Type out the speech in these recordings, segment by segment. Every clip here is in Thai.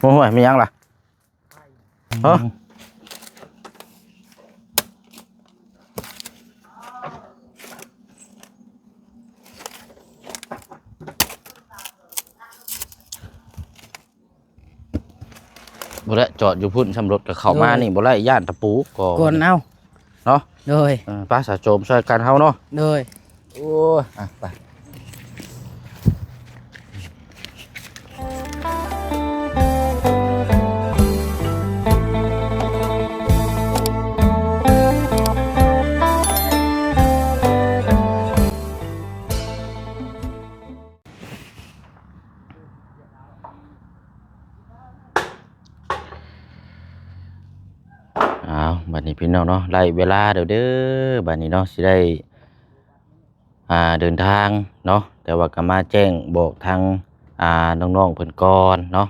โอ้ยมียังล่ะเฮ้บ่ได้จอดอยู่พุ่นสำรถกับเข้ามานี่บ่ได้ย่านตะปูก็กวนเอาเนาะโดยป้าสาโจมช่วยกันเฮาเนาะโดยโอ้ยไปบัดนี้พี่น้องเนาะไล่เวลาเด้อบัดนี้เนาะสิได้เดินทางเนาะแต่ว่าก็มาแจ้งบอกทางน้องๆเพิ่นก่อนเนาะ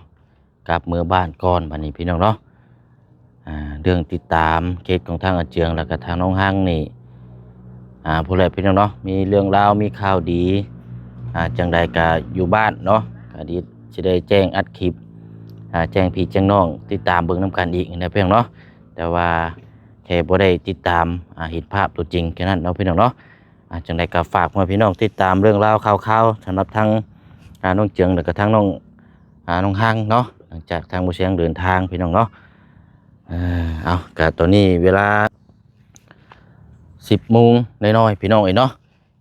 กลับเมื่อบ้านก่อนบัดนี้พี่น้องเนาะเรื่องติดตามเคสของทางอาเจืองแล้วก็ทางน้องห้างนี่ผู้ใดพี่น้องเนาะมีเรื่องราวมีข่าวดีจังใดก็อยู่บ้านเนาะก็ดีสิได้แจ้งอัดคลิปแจ้งพี่แจ้งน้องติดตามเบิ่งนํกันอีกนะเพียงเนาะแต่ว่าแค่บ่ได้ติดตามเห็นภาพตัวจริงแค่นั้นเนาะพี่น้องเนาะจังใดก็ฝากมาพี่น้องติดตามเรื่องราวข่าวๆสำหรับทางน้องเจืองแล้วก็ทางน้องห้างเนาะหลังจากทางบ่เสียงเดินทางพี่น้องเนาะเอาก็ตอนนี้เวลา 10 โมงน้อยๆพี่น้องเนาะ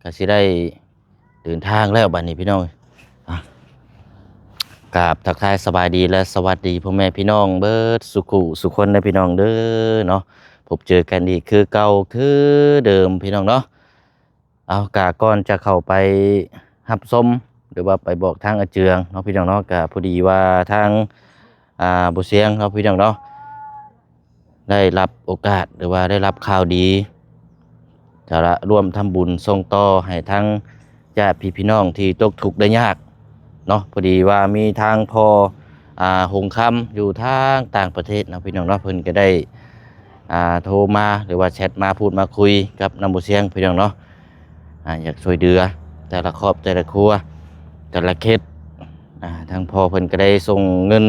ก็สิได้เดินทางแล้วบัดนี้พี่น้องกราบทักทายสบายดีและสวัสดีพ่อแม่พี่น้องเบิดสุขุสุขคนนะพี่น้องเด้อเนาะพบเจอกันอีกคือเก่าคือเดิมพี่น้องเนาะเอากะก่อนจะเข้าไปรับชมหรือว่าไปบอกทางอาเจืองเนาะพี่น้องเนาะกะพอดีว่าทางบ่เสียงเนาะพี่น้องเนาะได้รับโอกาสหรือว่าได้รับข่าวดีจะร่วมทำบุญส่งต่อให้ทางญาติพี่น้องที่ตกทุกข์ได้ยากเนาะพอดีว่ามีทางพอหงคำอยู่ทางต่างประเทศนะพี่น้องเนาะเพิ่นก็ได้โทรมาหรือว่าแชทมาพูดมาคุยกับน้ำบุเสียงพี่น้องเนาะอยากช่วยเดือแต่ละครอบแต่ละครัวแต่ละเคสทางพ่อเพิ่นก็ได้ส่งเงิน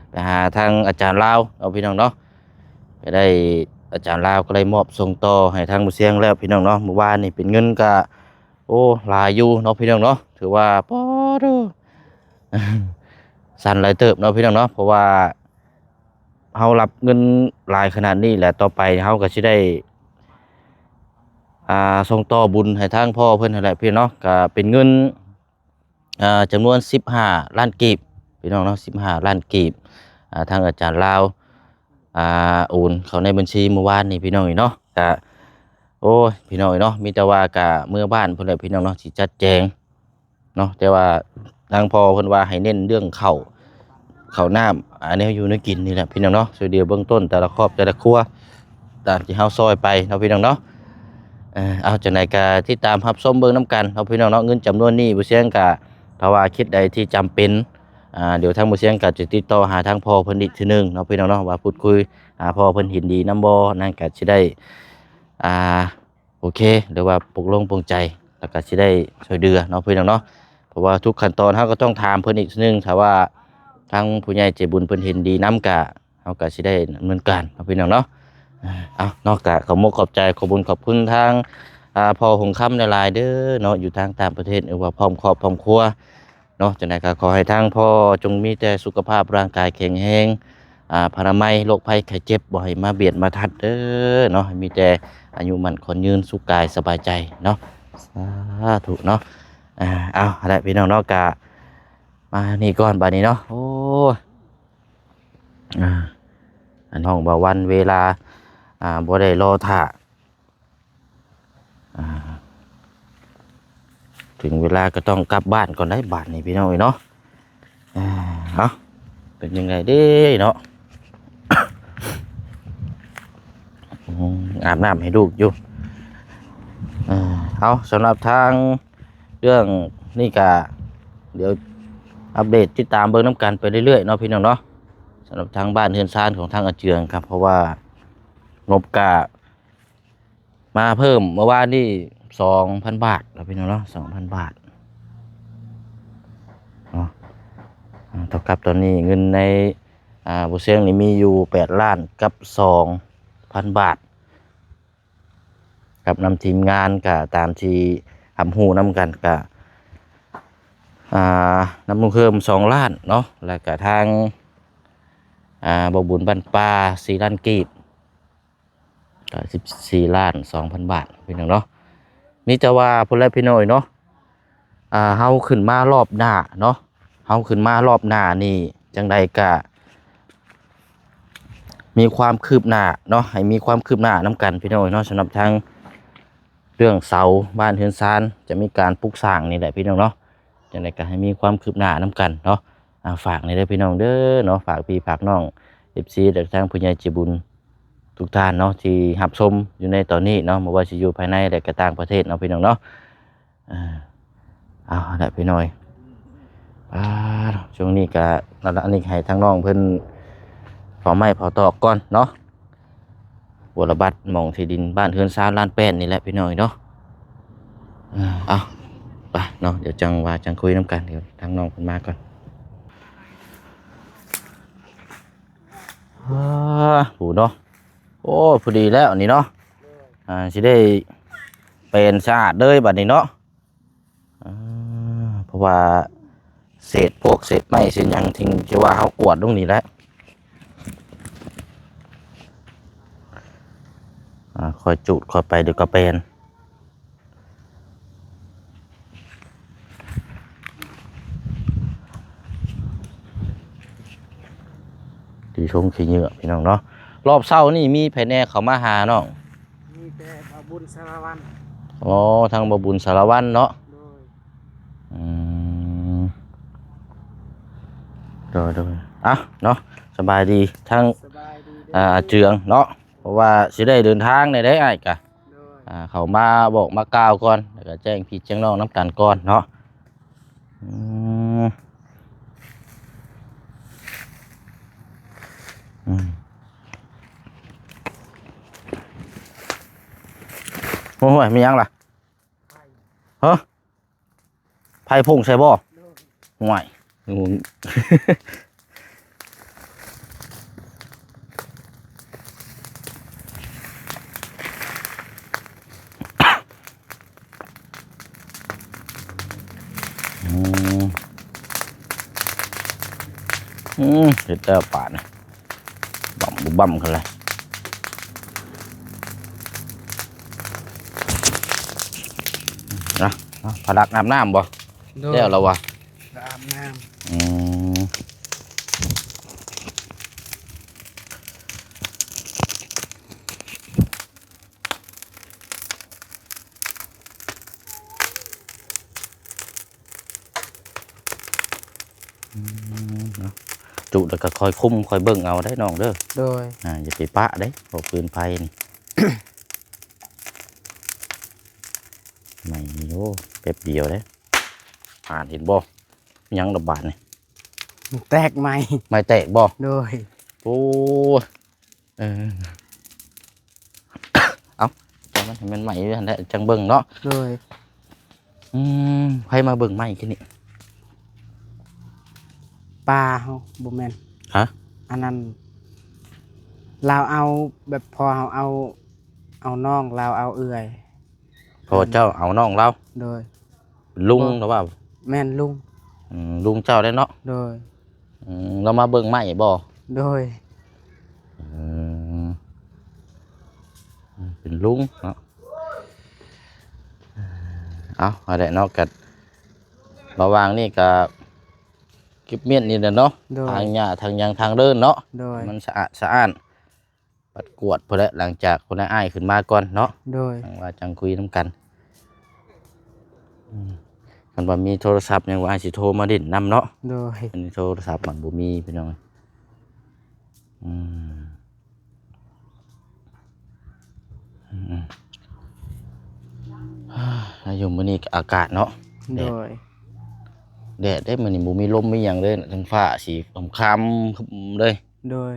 ไปหาทางอาจารย์ลาวเอาพี่น้องเนาะก็ได้อาจารย์ลาวก็ได้มอบส่งต่อให้ทางบุเสียงแล้วพี่น้องเนาะเมื่อวานนี่เป็นเงินก็โอ้หลายอยู่เนาะพี่น้องเนาะถือว่าปอดสั่นหลายเติบเนาะพี่น้องเนาะเพราะว่าเฮารับเงินหลายขนาดนี้แหละต่อไปเฮาก็สิได้ส่งต่อบุญให้ทางพ่อเพิ่นนั่นแหละพี่น้องก็เป็นเงินจำนวน15 ล้านกีบพี่น้องเนาะ15 ล้านกีบทางอาจารย์ลาวโอนเข้าในบัญชีเมื่อวานนี่พี่น้องเนาะก็โอ้ยพี่น้องเนาะมีแต่ว่ากะเมื่อบ้านเพิ่นแหละพี่น้องเนาะสิจัดแจงเนาะแต่ว่าทางพ่อเพิ่นว่าให้เน้นเรื่องข้าวน้ำอันนี้อยู่ในกินนี่แหละพี่น้องเนาะช่วยเดียวเบื้องต้นแต่ละครอบแต่ละครัวตามที่เฮาซอยไปเนาะพี่น้องเนาะเอาจากไหนก็ที่ตามรับชมเบิ่งน้ำกันเนาะพี่น้องเนาะเงินจำนวนนี้บ่เสียงก็ถ้าว่าคิดใดที่จำเป็นเดี๋ยวทางบ่เสียงก็จะติดต่อหาทางพ่อเพิ่นอีกทีนึงเนาะพี่น้องเนาะว่าพูดคุยพ่อเพิ่นเห็นดีนำบ่นั่นก็สิได้โอเคหรือว่าปลุกลงปลงใจแล้วก็สิได้ช่วยเดือเนาะพี่น้องเนาะเพราะว่าทุกขั้นตอนเฮาก็ต้องถามเพิ่นอีกทีนึงถ้าว่าทางผู้ใหญ่ใจบุญเพิ่นเห็นดีนำกะเฮาก็สิได้ดำเนินการเนาะพี่น้องเนาะเอานอกจากขอบคุณขอบใจขอบคุญขอบคุณทางพ่อหงคำในลายเด้อเนาะอยู่ทางต่างประเทศหรือว่าพร้อมครอบพร้อมครัวเนาะจังได๋ก็ขอให้ทางพ่อจงมีแต่สุขภาพร่างกายแข็งแรงพามัยโรคภัยไข้เจ็บบ่ให้มาเบียดมาทัดเด้อเนาะมีแต่อายุมั่นขวัญยืนสุขกายสบายใจเนาะสาธุเนาะเอาละพี่น้องเนาะกะมานี่ก่อนบัดนี้เนาะโอ้อันห้องบ่วันเวลาบ่ได้รอท่าถึงเวลาก็ต้องกลับบ้านก่อนได้บ้านนี่พี่น้องเนาะเอาเป็นยังไงเด้เนาะ อาบน้ำให้ลูกอยู่เอาสำหรับทางเรื่องนี่กะเดี๋ยวอัปเดตติดตามเบิ่งน้ำกันไปเรื่อยๆเนาะพี่น้องเนาะสำหรับทางบ้านเฮือนซานของทางอาเจืองครับเพราะว่างบกะมาเพิ่มเมื่อวานนี่2,000 บาทแล้วพี่น้องเนาะ2,000 บาทเนาะเท่ากับตอนนี้เงินใน บ่เสียงนี่มีอยู่8ล้านกับ2,000 บาทกับนำทีมงานก็ตามที่หำฮู้นำกันก็น้ำลุงเพิ่ม2 ล้านเนาะแล้วก็ทางบ่บุญบ้านป่า4 ล้านกีบก็14,200,000 บาทพี่น้องเนาะมีแต่ว่าพุ่นแหละพี่น้อยเนาะเฮาขึ้นมารอบหน้าเนาะเฮาขึ้นมารอบหน้านี่จังใดก็มีความคืบหน้าเนาะให้มีความคืบหน้านํกันพี่น้อยเนาะสำหรับทางเรื่องเสาบ้านเฮือนซานจะมีการปลูกสร้างนี่แหละพี่น้องเนาะจังใดก็ให้มีความคืบหน้านํกันเนาะฝากนี่เด้อพี่น้องเด้อเนาะฝากพี่ฝากน้อง FC เด็กทางผู้ใหญ่ใจบุญทุกท่านเนาะที่รับชมอยู่ในตอนนี้เนาะบ่ว่าสิอยู่ภายในและก็ต่างประเทศเนาะพี่น้องเนาะเอาละพี่น้อยช่วงนี้ก็อันนี้ให้ทางน้องเพิ่นเผาไม้เผาตอกก่อนเนาะบัวระบัดหม่องที่ดินบ้านเฮือนซานล้านแป้นนี่แหละพี่น้อยเนาะเอาไปเนาะเดี๋ยวจังคุยน้ำกันเดี๋ยวทางน้องเพิ่นมาก่อนผู้เนาะโอ้พอดีแล้วนี่เนาะสิได้เป็นสะอาดเลยบัดนี้เนาะเพราะว่าเศษพวกเศษไม้เศษหยังทิ้งที่ว่าเขากวาดตรงนี้แหละคอยจุดคอยไปเดี๋ยวก็เป็นดีชงขี้เหงื่อพี่น้องเนาะรอบเช้านี่มีแผนกเขามาหาน้องมีแต่บาบุญสารวันอ๋อทางบบุญสารวัตรเนาะโดยเนาะสบายดีทั้งเจืองเนาะเพราะว่าสิได้เดินทางในได้ไอ้กะเขามาบอกมากล่าวก่อนแล้วก็แจ้งพี่แจ้งน้องน้ำกันก่อนเนาะโอ้ยมียังล่ะฮะไผ่พุ่งใส่บ่ห่วยงูเห็ดแต่ป่านะบั่มกันเลยนะผลักอาบน้ำบ่แล้วเราวะอาบน้จุแล้วก็คอยคุ้มคอยเบิ่งเอาได้น้องเด้อโดยอย่าไปปะได้พอปืนไฟนี่ ไม่โอ้แป๊บเดียวเด้เห็นบ่ยังระบาดนี่แตกไหมไม่แตกบ่โดยโอ้เอาจังมันใหม่ด้วยนะจังเบิ่งเนาะโดยให้มาเบิ่งใหม่แค่นี้ปลาเฮาบ่แม่นฮะอันนั้นเราเอาแบบพอเอาน้องเราเอาเอื่อยพอเจ้าเอาน้องเราโดยลุงหรือเปล่าแม่นลุงลุงเจ้าได้เนาะโดยเรามาเบิ่งใหม่บ่โดยเป็นลุงเนาะเอาอะไรเนาะกัดระวางนี่กับเก็บเมียนนี่เนาะทางหญ้าทางยางทางเดินเนาะมันสะอาดปัดกวดพอแล้วหลังจากคนอ้ายขึ้นมาก่อนเนาะโดยว่าจังคุยน้ำกันมันว่ามีโทรศัพท์ยังว่าสิโทรมาดินนำเนาะโดยมีโทรศัพท์มันบ่มีพี่น้องอยู่มื้อนี้อากาศเนาะโดยแดดได้มื้อนี้บ่มีลมมีหยังเลยทั้งฟ้าสีคล้ำเลยโดย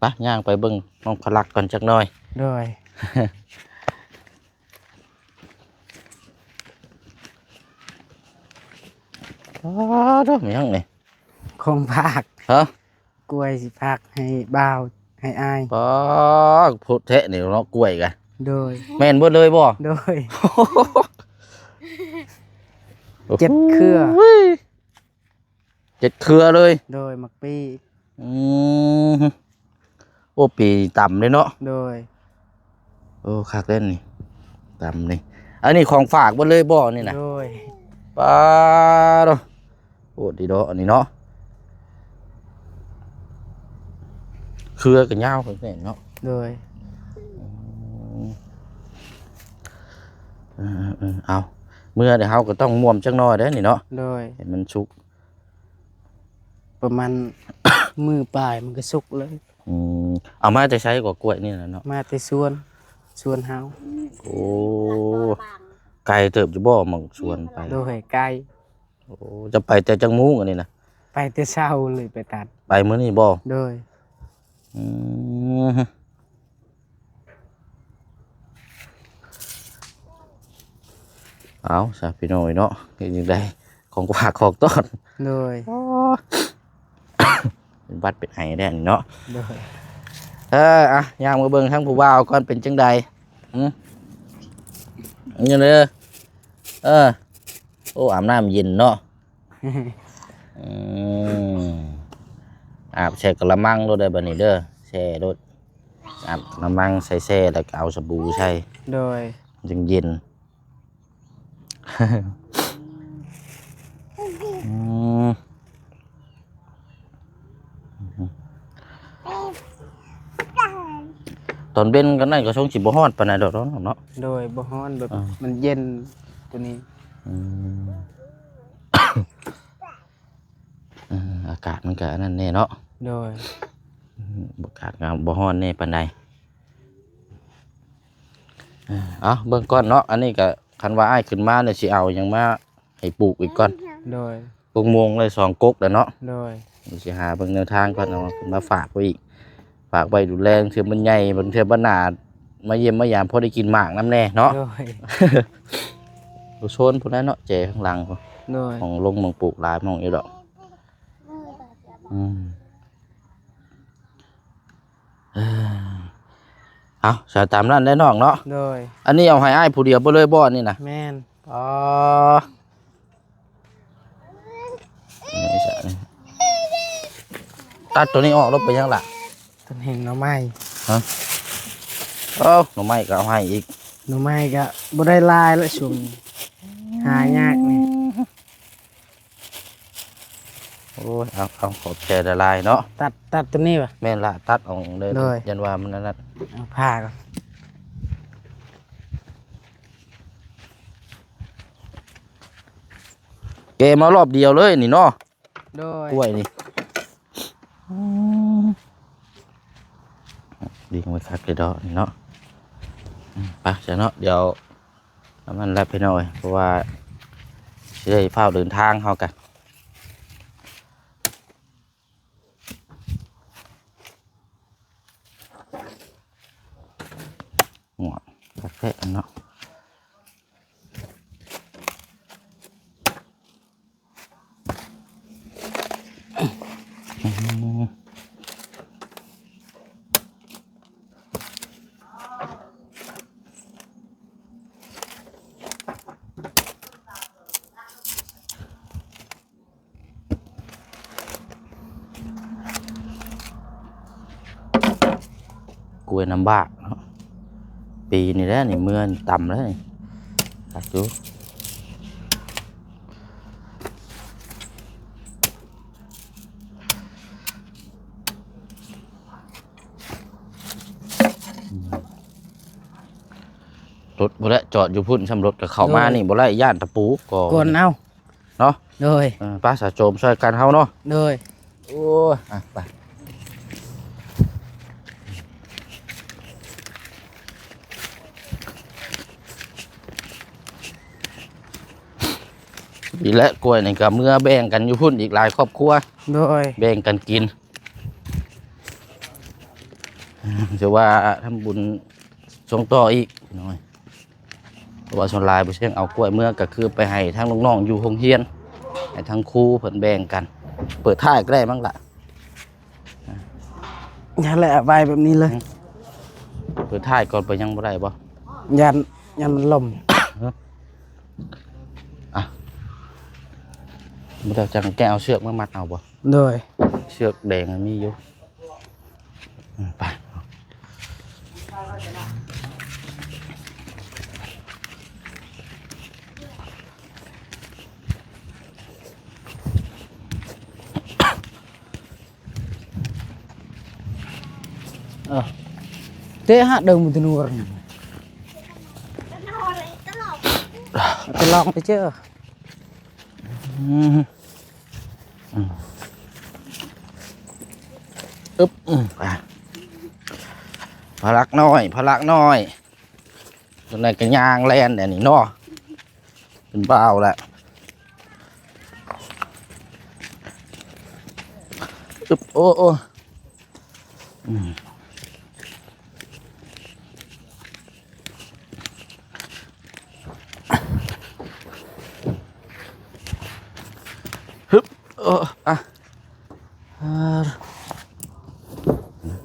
ปะย่างไปเบิ่งน้องพลักก่อนจักหน่อยโดย อ๋อเด้อมีหยังนี่ คงภาค ฮะ กล้วยสิภาคให้บ่าวให้อาย ปอพุทธะนี่เนาะกล้วยกะ โดย แม่นเบิดเลยบ่ โดย เจ็ดเครือ เจ็ดเครือเลย โดยมักปี้ อืมโอ้ปีต่ำเลยเนาะ โดย โอ้คักเล่นนี่ต่ำนี่อันนี้ของฝากเบิดเลยบ่นี่นะ โดย ปาดโอ้ดีเนาะอันนี้เนาะเครือกันยาวกันเนาะ โดย เอาเมื่อเดี๋ยวเราก็ต้องม่วมจังน้อยเด้อนี่เนาะ โดย ให้มันชุก ประมาณ มือปลายมันก็สุกเลย เอามาจะใช้กว่ากล้วยนี่นะเนาะ มาแต่สวนเฮา โอ้ไกลเติบจะบ่หมองชวนไป โดยไก่ โอ้จะไปแต่จังมุ้งอันนี้นะ ไปแต่เช้าเลยไปตัด ไปมื้อนี้บ่ โดย อืมเอาซะพี่น้อยเนาะเฮ็ดจังได๋ของฝากของต้อน โดย เป็นวัดเป็นไห้ได้นี่เนาะ โดย อ่ะย่างมาเบิ่งทั้งผู้บ่าวก่อนเป็นจังใดนี่เด้อโอ้อาบน้ำเย็นเนาะอืมอาบแช่กระมังรถได้บัดนี้เด้อแช่รถอาบกระมังใส่แช่แล้วก็เอาสบู่ใส่ โดย จึงเย็น อืมตอนเบ็นกันนั่นก็ช่วงสิบ่ฮ้อนปานใดดอกเนาะ โดยบ่ฮ้อนแบบ อ่า มันเย็นตัวนี้ อืม อากาศมันก็อันนั่นแน่เนาะ โดย อากาศก็บ่ฮ้อนแน่ปานใดเอาเบิ่งก่อนเนาะอันนี้ก็คันว่าอ้ายขึ้นมาเนี่ยสิเอาหยังมาให้ปลูกอีกก่อน โดย ปลูกม่วงเลย2ก๊กแล้วเนาะ โดย สิหาเบิ่งแนวทางก่อนเอาขึ้นมาฝากไว้อีกฝากไว้ดูแลเทื่อมันใหญ่บางเทื่อบ่นามาเยี่ยมมายามพอได้กินหมากน้ำแน่เนาะ โดย ดูโซนพุ่นนั้นเนาะเจข้างหลังพุ่น โดย หมองลงหมองปลูกหลายหมองอยู่ดอกเอ้อเอาสาตามนั้นได้น้องเนาะ โดย อันนี้เอาให้อ้ายผู้เดียวบ่เลยบ่นี่นะ แม่น อ๋อนี่ซะนี่ตัดตัวนี้ออกแล้วไปยังล่ะ ต้นแห่งหน่อไม้ เอ้าหน่อไม้ก็เอาให้อีก หน่อไม้ก็บ่ได้หลายแล้วช่วงนี้หายากนี่ โอ้ยเอาขอบใจละลายเนาะ ตัดตัวนี้ป่ะ แม่นละตัดออกเลย เลย ยันว่ามันนั่นนะ เอาผ้าก่อน เกมารอบเดียวเลยนี่เนาะ โดย กล้วยนี่ดีกันไปคักเลยดอกนี่เนาะไปจ้ะเนาะเดี๋ยวน้ำมันแลบไปหน่อยเพราะว่าสิได้เฝ้าเดินทางเขากันหัวกาแฟเนาะกล้วยน้ำบากเนาะปีนี่แหล้วนี่เมื่อนี่ต่ำแล้วนี่ตัดดูรถบ่ได้จอดอยู่พุ่นชำรถกับเขามานี่บ่ได้ย่านตะปูก่ กวนเอา เนาะ โดย ป้าสาโจมช่วยกันเฮาเนาะ โดย โอ้ยไปดีแล้วกล้วยนี่ก็เมื่อแบ่งกันอยู่พุ่นอีกหลายครอบครัว โดย แบ่งกันกินจะว่าทำบุญส่งต่ออีกหน่อยเพราะว่าส่วนหลายบ่เช่นเอากล้วยเมื่อก็คือไปให้ทั้งน้องๆอยู่โรงเรียน ให้ทั้งคู่เพิ่นแบ่งกัน เปิดท้ายก็ได้มั้งล่ะ อย่าแหละใบแบบนี้เลย เปิดท้ายก่อนไปยังบ่ได้บ่ ยันมันล่ม บ่ได้จังแกเอาเชือกมามัดเอาบ่ โดย เชือกแดงมันมีอยู่ไปThế hạ đầu một tuần rồi. Cái lon đấy chứ. อึ๊บไปพลักน้อยพลักน้อยตัวไหนก็ยางแลนแต่นี่เนาะเป็นเบาแหละอึ๊บโอ้โอ้ฮึบอ่ะ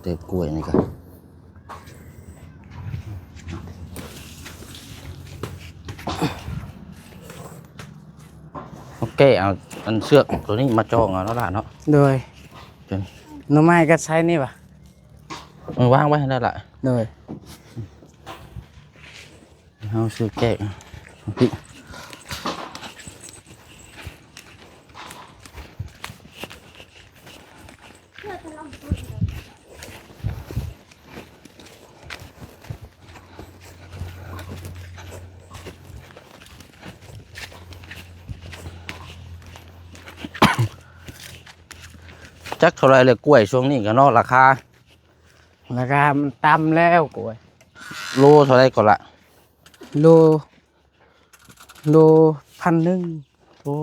เตะกล้วยนี่กันโอเคเอาอันเชือกตัวนี้มาจองเอาแล้วล่ะเนาะ Rồi. Nó mai cắt sai đi bà. วางไว้ให้ได้ละ Rồi. เอาเชือกแก้พี่จักเท่าไรเลยกล้วยช่วงนี้กันเนาะราคา Là gà tam leo của โลเท่าไรก่อนละ lô lôพันหนึ่ง โอ้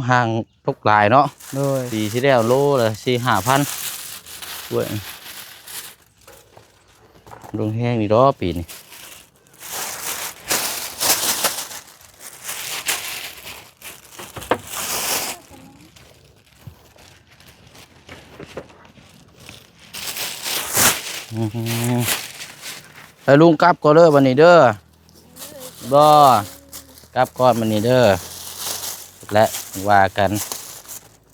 ห่างตกหลายเนาะ rồi ปีที่แล้วโลละ4-5,000กล้วยลงแห้งนี่รอปีนี่ไปลุงกลับก่อนเด้อวันนี้เด้อบ่กลับก่อนวันนี้เด้อและว่ากัน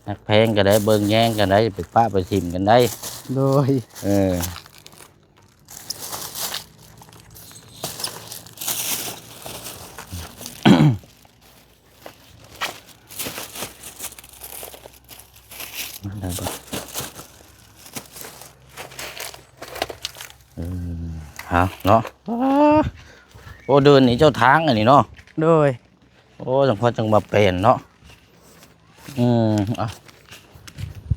นักเพลงกันได้เบิ่งแย่งกันได้ไปป้าไปทิมกันได้ rồi ได้บ่เอาเนาะโอ้เดินหนี่เจ้าทางอันนี้เนาะ rồi โอ้จังพอจังมาเป็นเนาะอ่ะ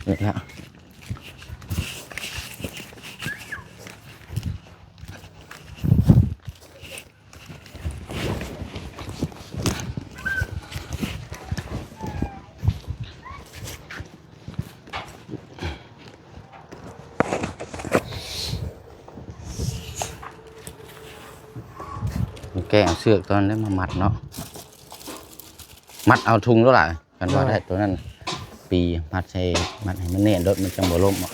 นี่ฮะแกงเสือกตอนนี้มามัดเนาะมัดเอาทุงแล้วล่ะกันว่าได้ตัวนั้นปีมัดใส่มัดให้มันเนียนรถมันจังบ่ล่มอ่ะ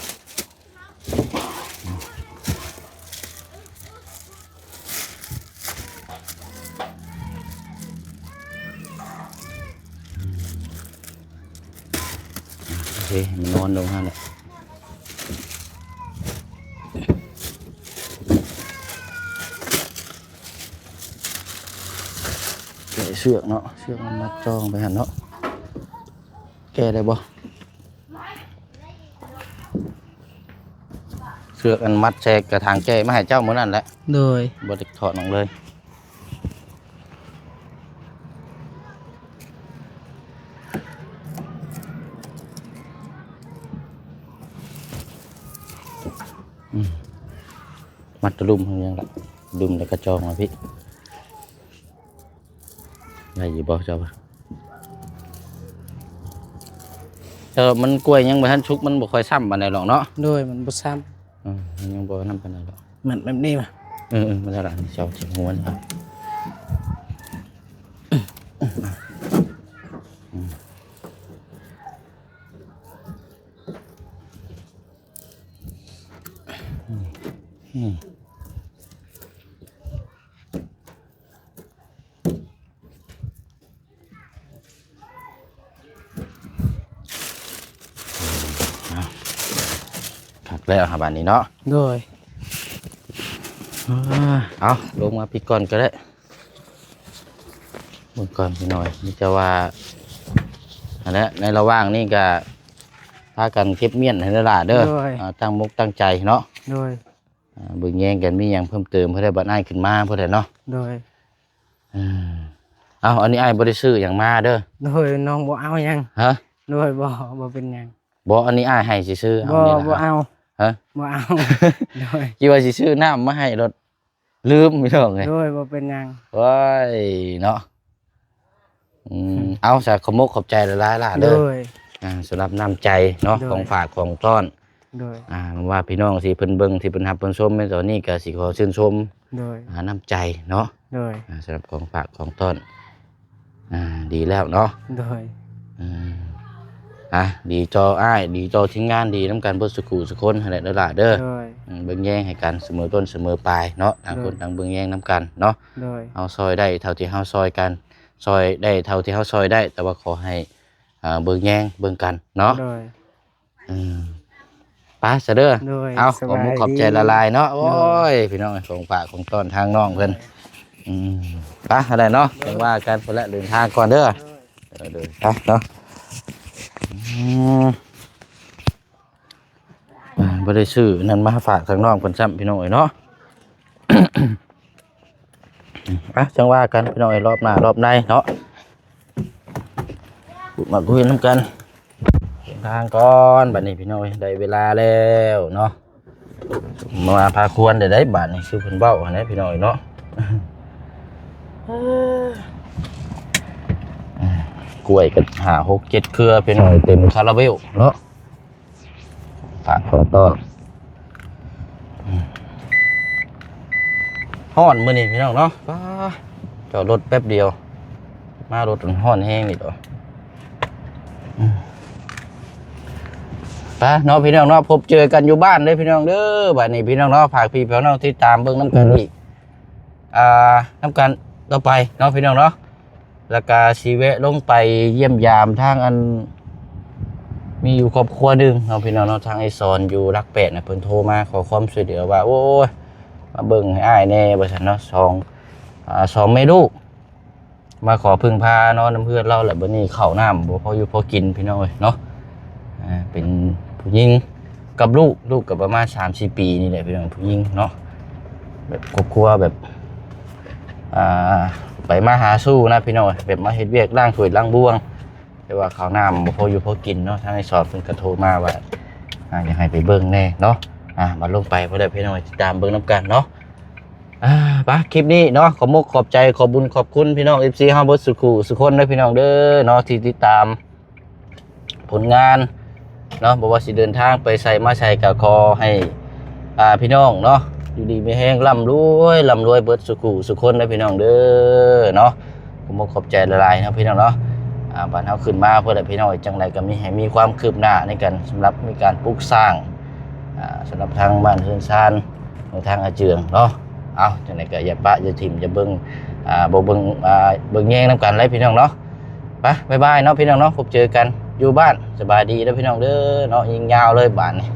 โอเคมันนอนลงฮะเนี่ยเชือกเนาะเชือกมันมัดจองไปหันเนาะแกได้บ่เชือกอันมัดแชกกระถางแกมาให้เจ้าเหมือนนั่นแหละ rồi บ่ได้ถอดออกเลยมัดตะลุมทั้งยังละดุมแล้วก็จองมาพี่ได้อยู่บ่เจ้ามันกล้วยยังบ่ทันชุกมันบ่ค่อยซ้ำปานใดหรอกเนาะ rồi mình bớt xăm มันยังบ่นำปานใดหรอก mình em đi mà มันจะหลานเจ้าเจ็บหัวนะครับ ขักแล้วครับบ้านนี้เนาะ โดย เอาลงมาพี่ก่อนก็ได้เมื่อก่อนพี่หน่อยนี่จะว่าอันนี้ในระหว่างนี่ก็พากันเก็บเมียนให้ละเด้อตั้งมุกตั้งใจเนาะ โดย เบิ่งแย่งกันมีอย่างเพิ่มเติมเพื่อได้บัดอ้ายขึ้นมาเพื่อได้เนาะ โดย เอาอันนี้อ้ายบ่ได้ซื้ออย่างมาเด้อ โดยน้องบ่เอาหยัง ฮะ โดยบ่เป็นหยัง บ่อันนี้อ้ายให้สิซื้อเอา บ่ นี่ บ่ นะ เอา ฮะ บ่เอาโดย คิดว่าสิซื้อน้ำมาให้รถลืมพี่น้องไง โดยบ่เป็นหยัง ว้ายเนาะเอาสาขมกขอบใจหลายๆล่ะ โด เด้อย สำหรับน้ำใจเนาะ โดย ของฝากของต้อน โดย ว่าพี่น้องสิเพิ่นเบิ่งที่เพิ่นรับเพิ่นชมในตอนนี้ก็สิขอชื่นชม โดย น้ำใจเนาะ โดย สำหรับของฝากของต้อนดีแล้วเนาะ โดย ดีจออ้ายดีจอทีมงานดีน้ำกันเบิดสุขุสุคนให้ได้ล่ะเด้อ โดย เบิ่งแย่งให้กันเสมอต้นเสมอปลายเนาะต่างคนต่างเบิ่งแย่งน้ำกันเนาะ โดย เอาซอยได้เท่าที่เฮาซอยกันซอยได้เท่าที่เฮาซอยได้แต่ว่าขอให้เบิ่งแย่งเบิ่งกันเนาะ โดย ป้าซะเด้อ โดย เอา ส ขอบ าย มุกขอบใจ ดี ละลายเนาะโอ้ยพี่น้องของฝากของต้อนทางน้องเพิ่นป้าอะไรเนาะจังว่ากันเพิ่นละเดินทางก่อนเด้อเดินไปเนาะบ่ได้ซื้อนั่นมาฝากทางน้องเพิ่นซ้ำพี่น้องเนาะ จังว่ากันพี่น้องรอบหน้ารอบในเนาะมาคุยน้ำกันเดินทางก่อนบัดนี้พี่น้องได้เวลาแล้วเนาะมาพาควรได้บัดนี้คือเพิ่นเบ้านะพี่น้องเนาะ กล้วยกันหา6-7เครือพี่น้องเต็มคาราเบลเนาะฝากของต้อนฮ้อนมื้อนี้พี่น้องเนาะจอดรถแป๊บเดียวมารถมันฮ้อนแห้งอีกเหรอไปเนาะพี่น้องเนาะพบเจอกันอยู่บ้านเด้อพี่น้องเด้อบัดนี้พี่น้องเนาะฝากพี่พี่น้องที่ตามเบิ่งน้ำกันอีกน้ำกันต่อไปเนาะพี่น้องเนาะแล้วก็ชีเวะลงไปเยี่ยมยามทางอันมีอยู่ครอบครัวหนึงเนาะพี่น้องเนาะทางไอซอนอยู่รักแปดนะเพิ่นโทรมาขอความช่วยเหลือว่าโอ้ยมาเบิ่งให้อ้ายแน่ว่าซั่นเนาะสองแม่ลูกมาขอพึ่งพานอนน้ำเพื่อนเราแหละบัดนี้ข้าวน้ำบ่พออยู่พอกินพี่น้องเอ้ยเนาะเป็นผู้หญิงกับลูกกับประมาณ 3-4 ปีนี่แหละพี่น้องผู้หญิงเนาะแบบครอบครัวแบบไปมาหาสู้นะพี่น้องแบบมาเฮ็ดเวียกล้างถ้วยล้างบ้วงแต่ว่าข้าวน้ำบ่พออยู่พอกินเนาะทางไอ้สอบเพิ่นก็โทรมาว่าอยากให้ไปเบิ่งแน่เนาะมาลงไปบ่ได้พี่น้องติดตามเบิ่งนํกันเนาะปะคลิปนี้เนาะขอมุกขอบใจขอบุญขอบคุณพี่น้อง FC เฮาเบิดสุขคนเด้อพี่น้องเด้อเนาะที่ติดตามผลงานเนาะบ่ว่าสิเดินทางไปใส่มาใส่ก็ขอให้พี่น้องเนาะอยู่ดีมีแห้งร่ำรวยเบิดสุขคนนะพี่น้องเด้อเนาะผมขอบใจละลายนะพี่น้องเนาะบ้านเฮาขึ้นมาเพื่อให้พี่น้องจังไรก็มีให้มีความคืบหน้าในการสำหรับมีการปลูกสร้างสำหรับทางบ้านเฮือนซานทางอาเจืองเนาะเอาจังไรก็อย่าปะอย่าถิ่มอย่าเบิ่งบ่เบิ่งแย่งนำกันเลยพี่น้องเนาะไปบ๊ายบายเนาะพี่น้องเนาะพบเจอกันอยู่บ้านสบายดีแล้วพี่น้องเด้อเนาะยิงยาวเลยบ้านนี่